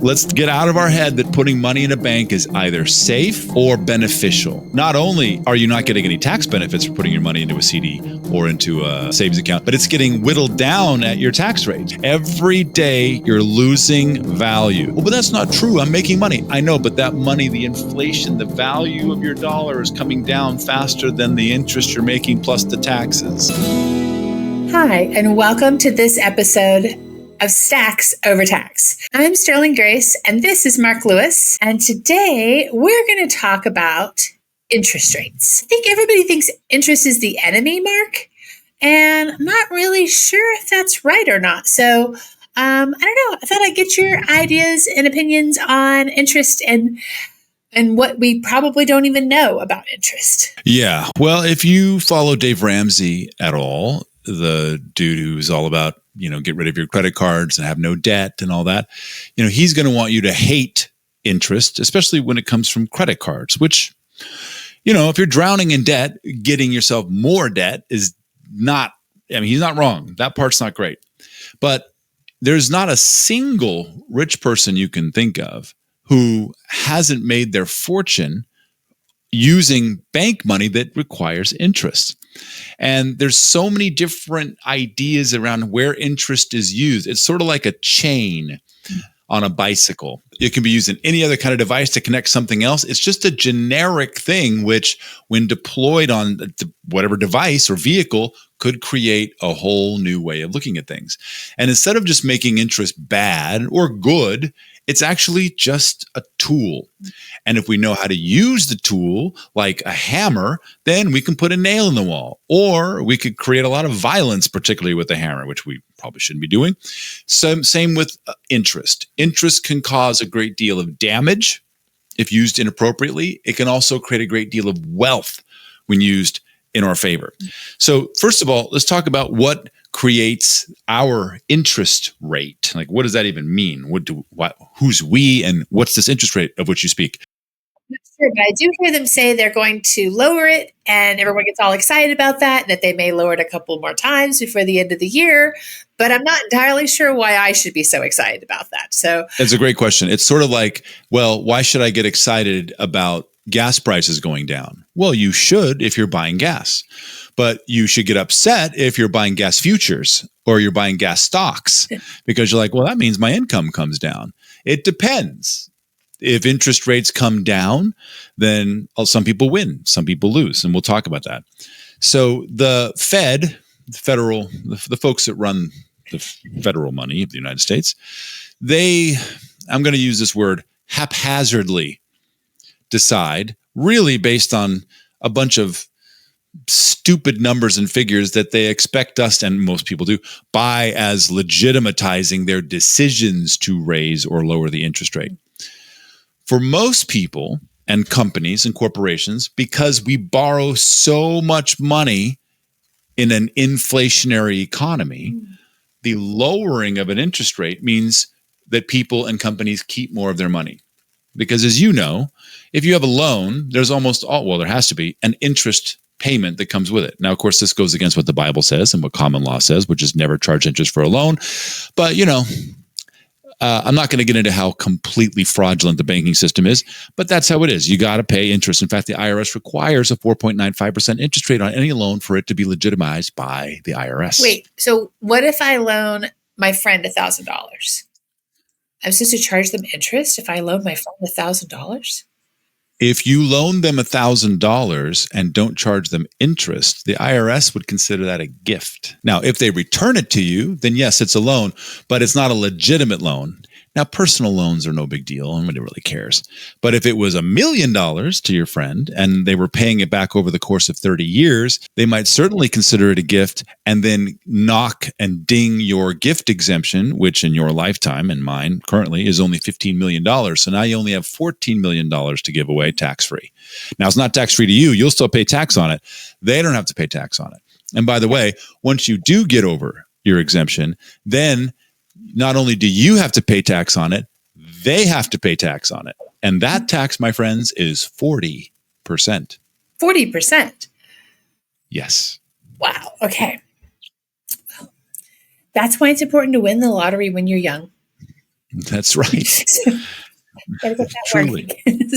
Let's get out of our head that putting money in a bank is either safe or beneficial. Not only are you not getting any tax benefits for putting your money into a CD or into a savings account, but it's getting whittled down at your tax rate. Every day you're losing value. Well, but that's not true. I'm making money. I know, but that money, the inflation, the value of your dollar is coming down faster than the interest you're making plus the taxes. Hi, and welcome to this episode of Stacks Over Tax. I'm Sterling Grace, and this is Mark Lewis. And today we're going to talk about interest rates. I think everybody thinks interest is the enemy, Mark, and I'm not really sure if that's right or not. So I don't know. I thought I'd get your ideas and opinions on interest and what we probably don't even know about interest. Yeah. Well, if you follow Dave Ramsey at all, the dude who's all about, get rid of your credit cards and have no debt and all that, he's going to want you to hate interest, especially when it comes from credit cards, which, if you're drowning in debt, getting yourself more debt is not, he's not wrong. That part's not great. But there's not a single rich person you can think of who hasn't made their fortune using bank money that requires interest. And there's so many different ideas around where interest is used. It's sort of like a chain on a bicycle. It can be used in any other kind of device to connect something else. It's just a generic thing, which when deployed on whatever device or vehicle could create a whole new way of looking at things. And instead of just making interest bad or good, it's actually just a tool. And if we know how to use the tool, like a hammer, then we can put a nail in the wall. Or we could create a lot of violence, particularly with a hammer, which we probably shouldn't be doing. Same with interest. Interest can cause a great deal of damage if used inappropriately. It can also create a great deal of wealth when used in our favor. So first of all, let's talk about what creates our interest rate. Like, what does that even mean? Who's we, and what's this interest rate of which you speak? I'm not sure, but I do hear them say they're going to lower it, and everyone gets all excited about that, and that they may lower it a couple more times before the end of the year. But I'm not entirely sure why I should be so excited about that. So that's a great question. It's sort of like, well, why should I get excited about gas prices going down? Well, you should if you're buying gas, but you should get upset if you're buying gas futures or you're buying gas stocks because you're like, well, that means my income comes down. It depends. If interest rates come down, then some people win, some people lose, and we'll talk about that. So the Fed, the folks that run the federal money of the United States, I'm going to use this word, haphazardly decide, really based on a bunch of stupid numbers and figures that they expect us, and most people do, buy as legitimatizing their decisions to raise or lower the interest rate. For most people and companies and corporations, because we borrow so much money in an inflationary economy, the lowering of an interest rate means that people and companies keep more of their money. Because as you know, if you have a loan, there's there has to be an interest payment that comes with it. Now, of course, this goes against what the Bible says and what common law says, which is never charge interest for a loan. But, I'm not going to get into how completely fraudulent the banking system is, but that's how it is. You got to pay interest. In fact, the IRS requires a 4.95% interest rate on any loan for it to be legitimized by the IRS. Wait, so what if I loan my friend $1,000? I'm supposed to charge them interest if I loan my friend $1,000? If you loan them $1,000 and don't charge them interest, the IRS would consider that a gift. Now, if they return it to you, then yes, it's a loan, but it's not a legitimate loan. Now, personal loans are no big deal. Nobody really cares. But if it was $1 million to your friend and they were paying it back over the course of 30 years, they might certainly consider it a gift and then knock and ding your gift exemption, which in your lifetime and mine currently is only $15 million. So now you only have $14 million to give away tax-free. Now, it's not tax-free to you. You'll still pay tax on it. They don't have to pay tax on it. And by the way, once you do get over your exemption, then not only do you have to pay tax on it, they have to pay tax on it. And that tax, my friends, is 40%. 40%? Yes. Wow. Okay. Well, that's why it's important to win the lottery when you're young. That's right. So, gotta get that Truly. working.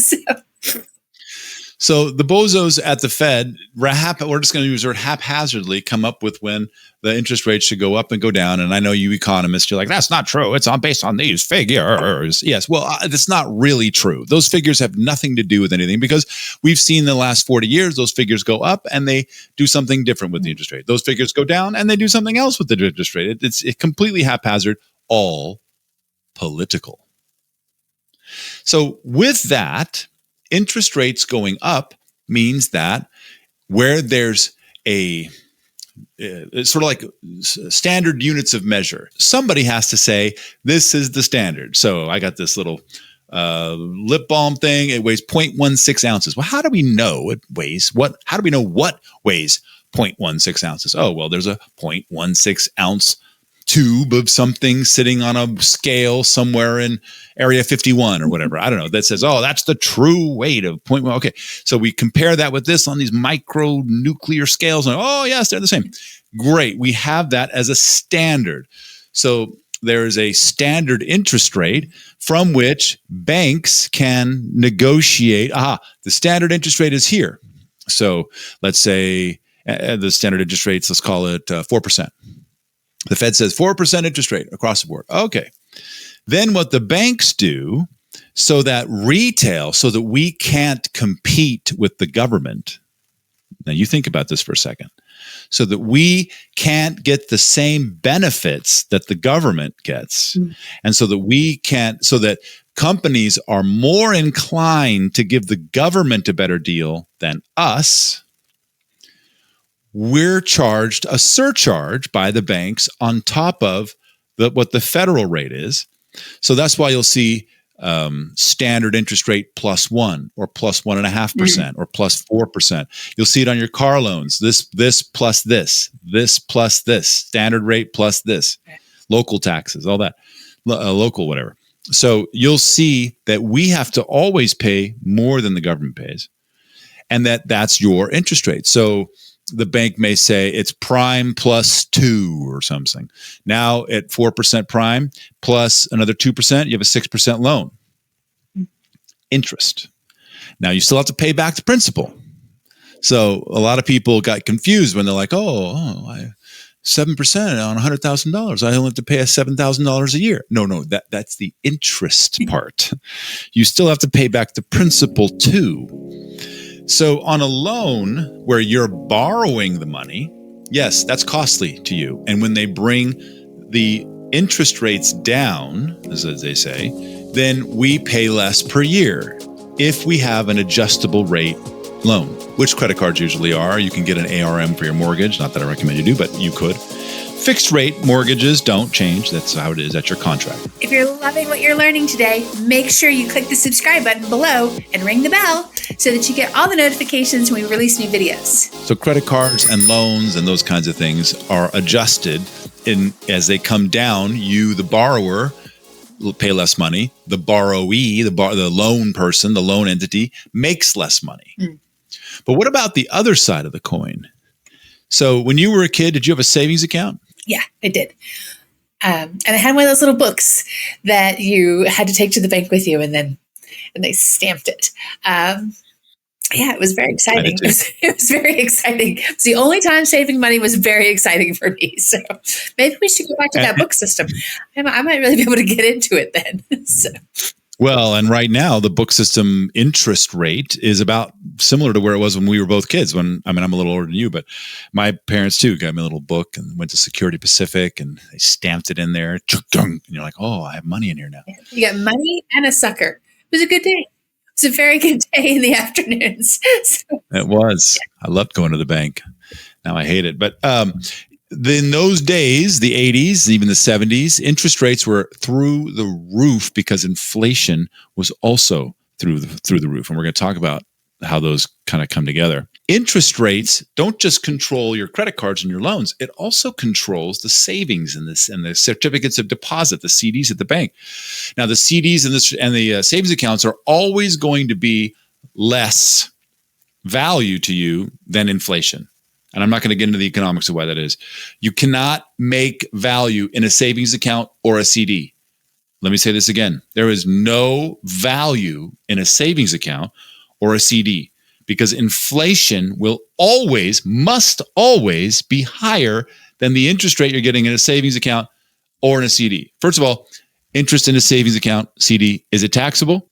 So the bozos at the Fed, we're just going to use the word haphazardly, come up with when the interest rates should go up and go down. And I know you economists, you're like, that's not true. It's based on these figures. Yes. Well, that's not really true. Those figures have nothing to do with anything because we've seen the last 40 years, those figures go up and they do something different with the interest rate. Those figures go down and they do something else with the interest rate. It's completely haphazard, all political. So with that, interest rates going up means that where there's it's sort of like standard units of measure, somebody has to say, this is the standard. So I got this little lip balm thing. It weighs 0.16 ounces. Well, how do we know it weighs what? How do we know what weighs 0.16 ounces? Oh, well, there's a 0.16 ounce tube of something sitting on a scale somewhere in area 51 or whatever. I don't know. That says, oh, that's the true weight of 0.1. Okay. So we compare that with this on these micronuclear scales. And, oh, yes, they're the same. Great. We have that as a standard. So there is a standard interest rate from which banks can negotiate. The standard interest rate is here. So let's say the standard interest rates, let's call it 4%. The Fed says 4% interest rate across the board. Okay. Then what the banks do so that we can't compete with the government. Now you think about this for a second. So that we can't get the same benefits that the government gets. And so that companies are more inclined to give the government a better deal than us. We're charged a surcharge by the banks on top of what the federal rate is. So that's why you'll see standard interest rate +1 or +1.5% or +4%. You'll see it on your car loans. This plus this plus this, standard rate plus this, local taxes, all that, local whatever. So you'll see that we have to always pay more than the government pays, and that's your interest rate. So the bank may say it's prime +2 or something. Now at 4% prime plus another 2%, you have a 6% loan. Interest. Now you still have to pay back the principal. So a lot of people got confused when they're like, 7% on $100,000. I only have to pay $7,000 a year. No, that's the interest part. You still have to pay back the principal too. So on a loan where you're borrowing the money, yes, that's costly to you. And when they bring the interest rates down, as they say, then we pay less per year if we have an adjustable rate loan, which credit cards usually are. You can get an ARM for your mortgage. Not that I recommend you do, but you could. Fixed rate mortgages don't change. That's how it is. That's your contract. If you're loving what you're learning today, make sure you click the subscribe button below and ring the bell so that you get all the notifications when we release new videos. So credit cards and loans and those kinds of things are adjusted as they come down. You, the borrower, will pay less money. The borrowee, the loan person, the loan entity makes less money. But what about the other side of the coin? So when you were a kid, did you have a savings account? Yeah, I did. And I had one of those little books that you had to take to the bank with you, and they stamped it. It was very exciting. It was very exciting. It's the only time saving money was very exciting for me. So maybe we should go back to that book system. I might really be able to get into it then. Well, and right now the book system interest rate is about similar to where it was when we were both kids. I'm a little older than you, but my parents too got me a little book and went to Security Pacific and they stamped it in there. And you're like, oh, I have money in here now. You got money and a sucker. It was a good day. It was a very good day in the afternoons. It was. I loved going to the bank. Now I hate it. But in those days, the 80s, even the 70s, interest rates were through the roof because inflation was also through the roof. And we're going to talk about how those kind of come together. Interest rates don't just control your credit cards and your loans. It also controls the savings and the certificates of deposit, the CDs at the bank. Now, the CDs and the savings accounts are always going to be less value to you than inflation. And I'm not going to get into the economics of why that is. You cannot make value in a savings account or a CD. let me say this again. There is no value in a savings account or a CD because inflation must always be higher than the interest rate you're getting in a savings account or in a CD. First of all, interest in a savings account, CD, is it taxable?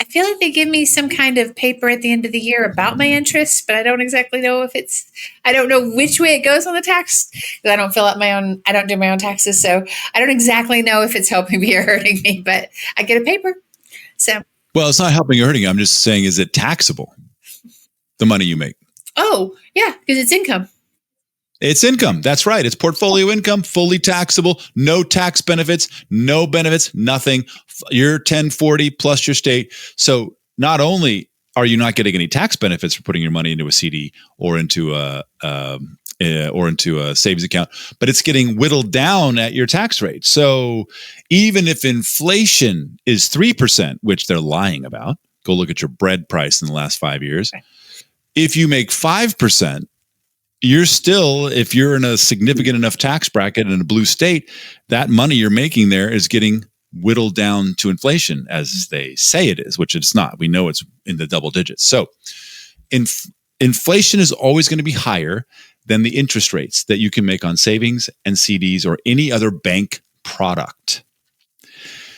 I feel like they give me some kind of paper at the end of the year about my interest, but I don't exactly know I don't know which way it goes on the tax because I don't fill out I don't do my own taxes. So I don't exactly know if it's helping me or hurting me, but I get a paper. So. Well, it's not helping or hurting you. I'm just saying, is it taxable? The money you make. Oh, yeah, because it's income. It's income. That's right. It's portfolio income, fully taxable, no tax benefits, no benefits, nothing. You're 1040 plus your state. So not only are you not getting any tax benefits for putting your money into a CD or into a savings account, but it's getting whittled down at your tax rate. So even if inflation is 3%, which they're lying about, go look at your bread price in the last 5 years. Okay. If you make 5%, you're still, if you're in a significant enough tax bracket in a blue state, that money you're making there is getting whittled down to inflation, as they say it is, which it's not. We know it's in the double digits. So inflation is always going to be higher than the interest rates that you can make on savings and CDs or any other bank product.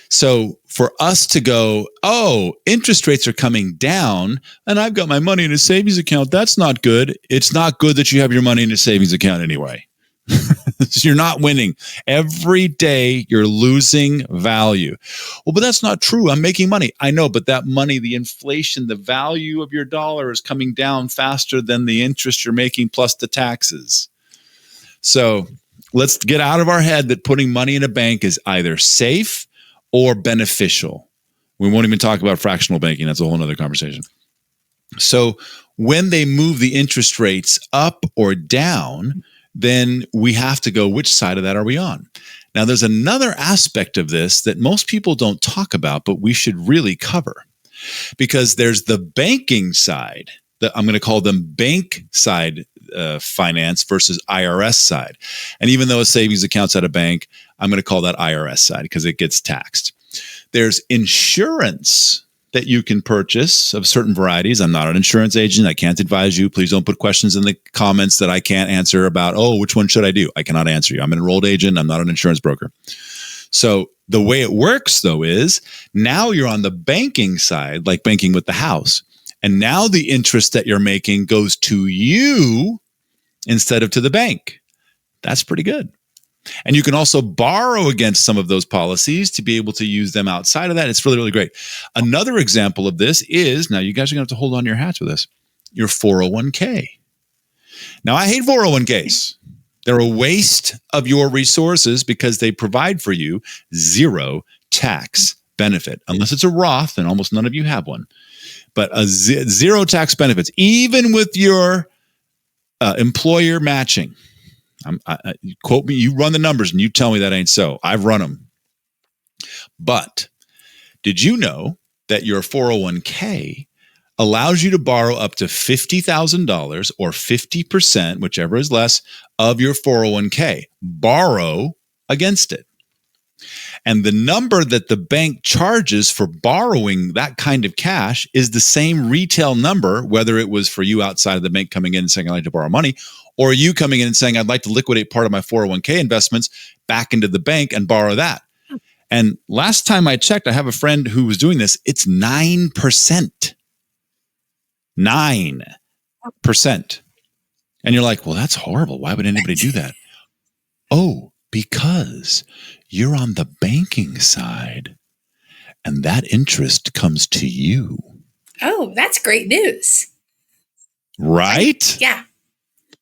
So for us to go, oh, interest rates are coming down and I've got my money in a savings account, that's not good. It's not good that you have your money in a savings account anyway. So you're not winning. Every day you're losing value. Well, but that's not true. I'm making money. I know, but that money, the inflation, the value of your dollar is coming down faster than the interest you're making plus the taxes. So let's get out of our head that putting money in a bank is either safe or beneficial. We won't even talk about fractional banking. That's a whole other conversation. So when they move the interest rates up or down, then we have to go, which side of that are we on? Now, there's another aspect of this that most people don't talk about, but we should really cover. Because there's the banking side, I'm going to call them bank side finance versus IRS side. And even though a savings account's at a bank, I'm going to call that IRS side because it gets taxed. There's insurance that you can purchase of certain varieties. I'm not an insurance agent. I can't advise you. Please don't put questions in the comments that I can't answer about, oh, which one should I do? I cannot answer you. I'm an enrolled agent. I'm not an insurance broker. So the way it works, though, is now you're on the banking side, like banking with the house. And now the interest that you're making goes to you instead of to the bank. That's pretty good. And you can also borrow against some of those policies to be able to use them outside of that. It's really, really great. Another example of this is, now you guys are going to have to hold on to your hats with this, your 401k. Now, I hate 401ks. They're a waste of your resources because they provide for you zero tax benefit. Unless it's a Roth, and almost none of you have one. But zero tax benefits, even with your employer matching. You quote me, you run the numbers and you tell me that ain't so. I've run them. But did you know that your 401k allows you to borrow up to $50,000 or 50%, whichever is less, of your 401k? Borrow against it. And the number that the bank charges for borrowing that kind of cash is the same retail number, whether it was for you outside of the bank coming in and saying, I'd like to borrow money, or you coming in and saying, I'd like to liquidate part of my 401k investments back into the bank and borrow that. And last time I checked, I have a friend who was doing this. It's 9%. 9%. And you're like, well, that's horrible. Why would anybody do that? Oh, because you're on the banking side and that interest comes to you. Oh, that's great news. Right? Yeah.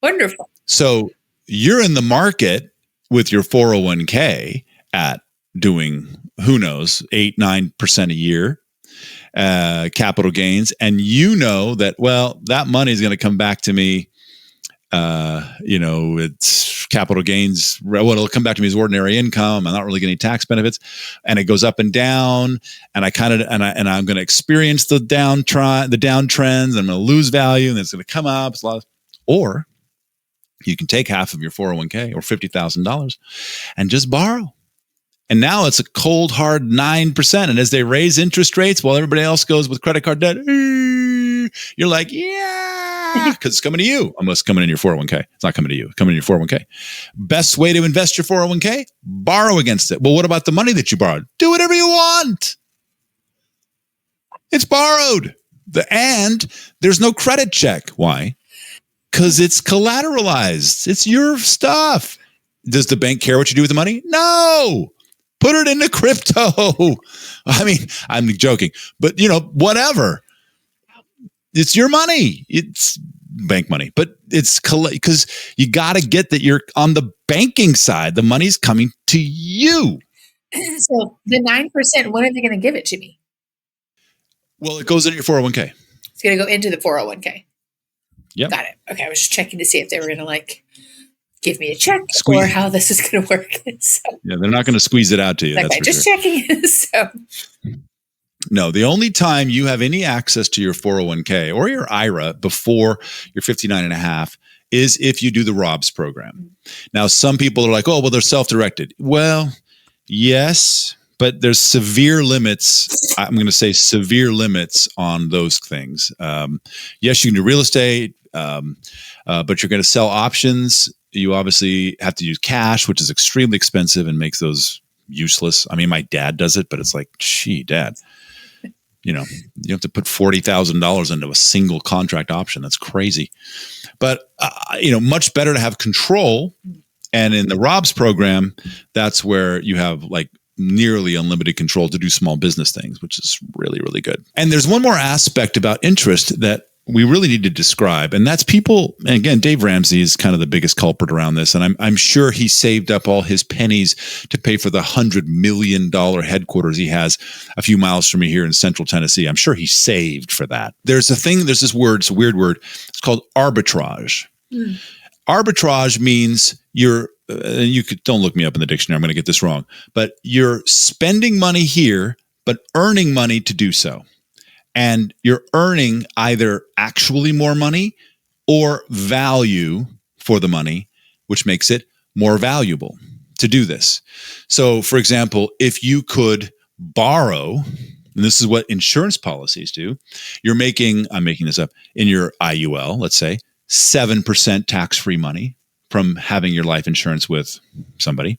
Wonderful. So you're in the market with your 401k at doing, who knows, 8-9% a year, capital gains. And you know that, well, that money is going to come back to me. It's capital gains. Well, it'll come back to me as ordinary income. I'm not really getting tax benefits, and it goes up and down. And I'm going to experience the downtrends. I'm going to lose value, and it's going to come up. It's a lot. Or you can take half of your 401k or $50,000 and just borrow. And now it's a cold, hard 9%. And as they raise interest rates while everybody else goes with credit card debt, you're like, yeah, because it's coming to you. Unless it's coming in your 401k. It's not coming to you. It's coming in your 401k. Best way to invest your 401k? Borrow against it. Well, what about the money that you borrowed? Do whatever you want. It's borrowed. And there's no credit check. Why? Because it's collateralized. It's your stuff. Does the bank care what you do with the money? No. Put it into crypto. I mean, I'm joking, but whatever. It's your money. It's bank money, but it's because you got to get that you're on the banking side. The money's coming to you. So the 9%, when are they going to give it to me? Well, it goes into your 401k. It's going to go into the 401k. Yep. Got it. Okay. I was just checking to see if they were going to give me a check or how this is going to work. So, yeah, they're not going to squeeze it out to you. Okay, that's just checking. So. No, the only time you have any access to your 401k or your IRA before you're 59 and a half is if you do the ROBS program. Now, some people are like, oh, well, they're self-directed. Well, yes, but there's severe limits. I'm going to say severe limits on those things. Yes, you can do real estate, but you're going to sell options. You obviously have to use cash, which is extremely expensive and makes those useless. I mean, my dad does it, but it's like, gee, Dad, you have to put $40,000 into a single contract option. That's crazy. But, much better to have control. And in the ROBS program, that's where you have nearly unlimited control to do small business things, which is really, really good. And there's one more aspect about interest that we really need to describe. And that's people, and again, Dave Ramsey is kind of the biggest culprit around this. And I'm sure he saved up all his pennies to pay for the $100 million headquarters he has a few miles from me here in Central Tennessee. I'm sure he saved for that. There's this word, it's a weird word. It's called arbitrage. Arbitrage means don't look me up in the dictionary. I'm going to get this wrong, but you're spending money here, but earning money to do so. And you're earning either actually more money or value for the money, which makes it more valuable to do this. So, for example, if you could borrow, and this is what insurance policies do, I'm making this up, in your IUL, let's say, 7% tax-free money from having your life insurance with somebody.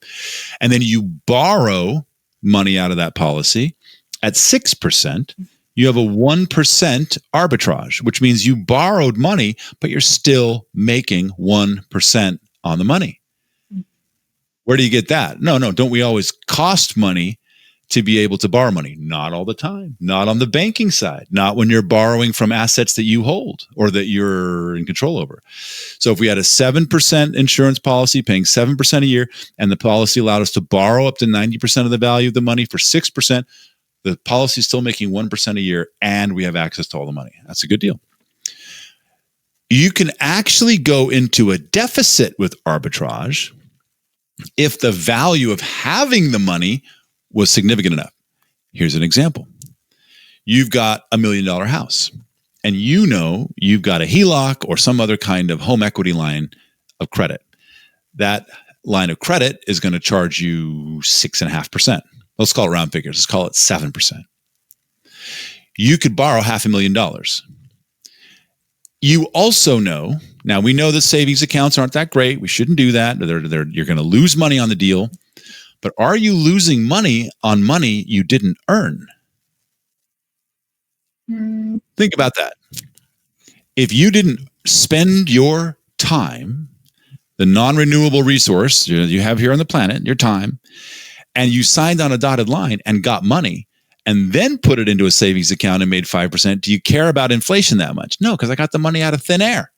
And then you borrow money out of that policy at 6%. You have a 1% arbitrage, which means you borrowed money, but you're still making 1% on the money. Where do you get that? No, don't we always cost money to be able to borrow money? Not all the time. Not on the banking side. Not when you're borrowing from assets that you hold or that you're in control over. So if we had a 7% insurance policy paying 7% a year, and the policy allowed us to borrow up to 90% of the value of the money for 6%, the policy is still making 1% a year, and we have access to all the money. That's a good deal. You can actually go into a deficit with arbitrage if the value of having the money was significant enough. Here's an example. You've got $1 million house, and you've got a HELOC or some other kind of home equity line of credit. That line of credit is going to charge you 6.5%. Let's call it round figures. Let's call it 7%. You could borrow $500,000. You also know, now we know that savings accounts aren't that great. We shouldn't do that. You're going to lose money on the deal. But are you losing money on money you didn't earn? Think about that. If you didn't spend your time, the non-renewable resource you have here on the planet, your time, and you signed on a dotted line and got money and then put it into a savings account and made 5%, do you care about inflation that much? No, because I got the money out of thin air.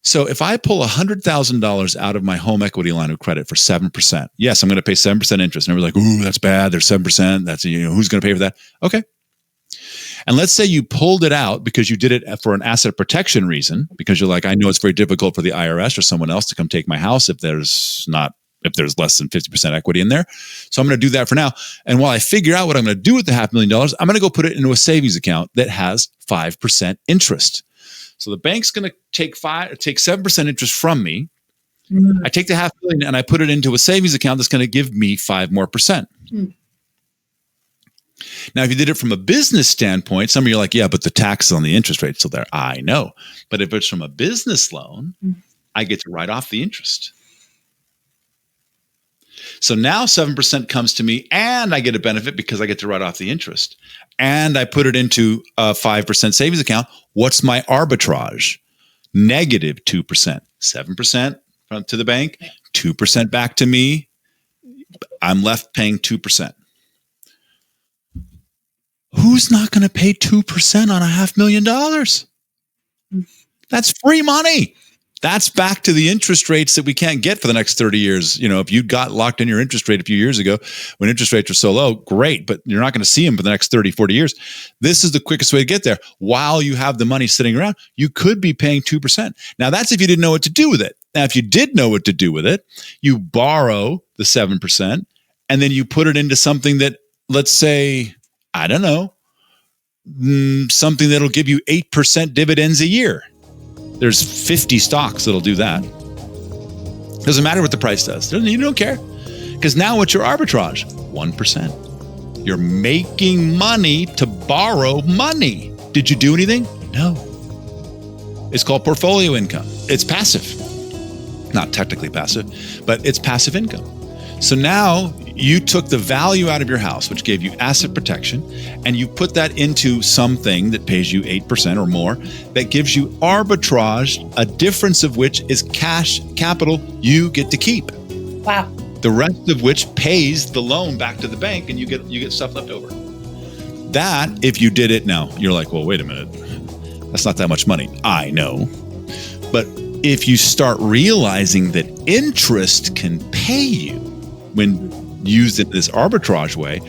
So if I pull $100,000 out of my home equity line of credit for 7%, yes, I'm going to pay 7% interest. And everybody's like, ooh, that's bad. There's 7%. That's, who's going to pay for that? Okay. And let's say you pulled it out because you did it for an asset protection reason, because you're like, I know it's very difficult for the IRS or someone else to come take my house if there's less than 50% equity in there. So I'm going to do that for now. And while I figure out what I'm going to do with the $500,000, I'm going to go put it into a savings account that has 5% interest. So the bank's going to take 7% interest from me, I take the $500,000 and I put it into a savings account that's going to give me 5% more. Now, if you did it from a business standpoint, some of you are like, yeah, but the tax on the interest rate is still there. I know. But if it's from a business loan, I get to write off the interest. So now 7% comes to me and I get a benefit because I get to write off the interest. And I put it into a 5% savings account. What's my arbitrage? Negative 2%. 7% to the bank, 2% back to me. I'm left paying 2%. Who's not going to pay 2% on $500,000? That's free money. That's back to the interest rates that we can't get for the next 30 years. If you got locked in your interest rate a few years ago when interest rates were so low, great, but you're not going to see them for the next 30, 40 years. This is the quickest way to get there. While you have the money sitting around, you could be paying 2%. Now, that's if you didn't know what to do with it. Now, if you did know what to do with it, you borrow the 7% and then you put it into something that, let's say, I don't know, something that'll give you 8% dividends a year. There's 50 stocks that'll do that. Doesn't matter what the price does. You don't care. Because now what's your arbitrage? 1%. You're making money to borrow money. Did you do anything? No. It's called portfolio income. It's passive. Not technically passive, but it's passive income. So now you took the value out of your house, which gave you asset protection, and you put that into something that pays you 8% or more, that gives you arbitrage, a difference of which is cash capital you get to keep. Wow. The rest of which pays the loan back to the bank, and you get stuff left over. That, if you did it now, you're like, well, wait a minute. That's not that much money. I know. But if you start realizing that interest can pay you when used in this arbitrage way,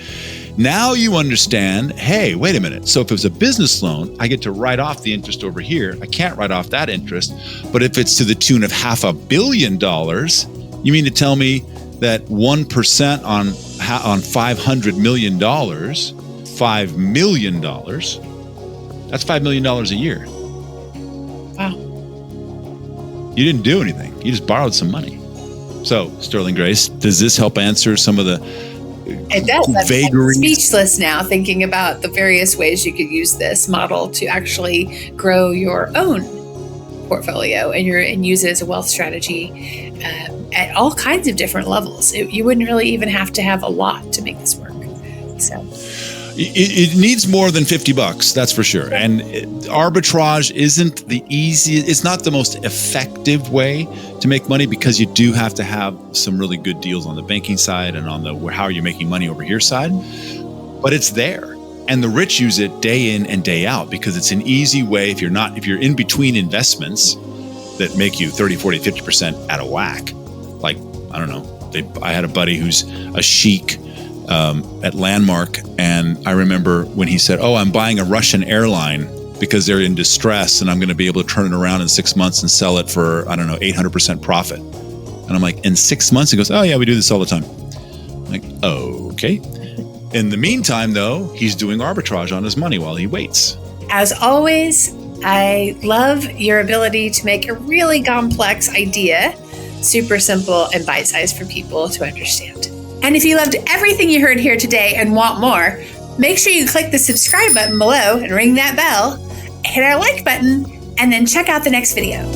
now you understand, hey, wait a minute. So if it was a business loan, I get to write off the interest over here. I can't write off that interest. But if it's to the tune of $500 million, you mean to tell me that 1% on $500 million, $5 million, that's $5 million a year. Wow. You didn't do anything. You just borrowed some money. So, Sterling Grace, does this help answer some of the It does. vagaries? I'm speechless now, thinking about the various ways you could use this model to actually grow your own portfolio and use it as a wealth strategy at all kinds of different levels. You wouldn't really even have to have a lot to make this work. So. It needs more than $50, that's for sure. And arbitrage isn't the easiest, it's not the most effective way to make money, because you do have to have some really good deals on the banking side and on the how are you making money over here side. But it's there. And the rich use it day in and day out because it's an easy way if you're in between investments that make you 30, 40, 50% out of whack. Like, I don't know, I had a buddy who's a sheik at Landmark, and I remember when he said, oh, I'm buying a Russian airline because they're in distress and I'm going to be able to turn it around in 6 months and sell it for, I don't know, 800% profit. And I'm like, in 6 months? He goes, oh yeah, we do this all the time. I'm like, okay. In the meantime, though, he's doing arbitrage on his money while he waits. As always, I love your ability to make a really complex idea super simple and bite-sized for people to understand. And if you loved everything you heard here today and want more, make sure you click the subscribe button below and ring that bell, hit our like button, and then check out the next video.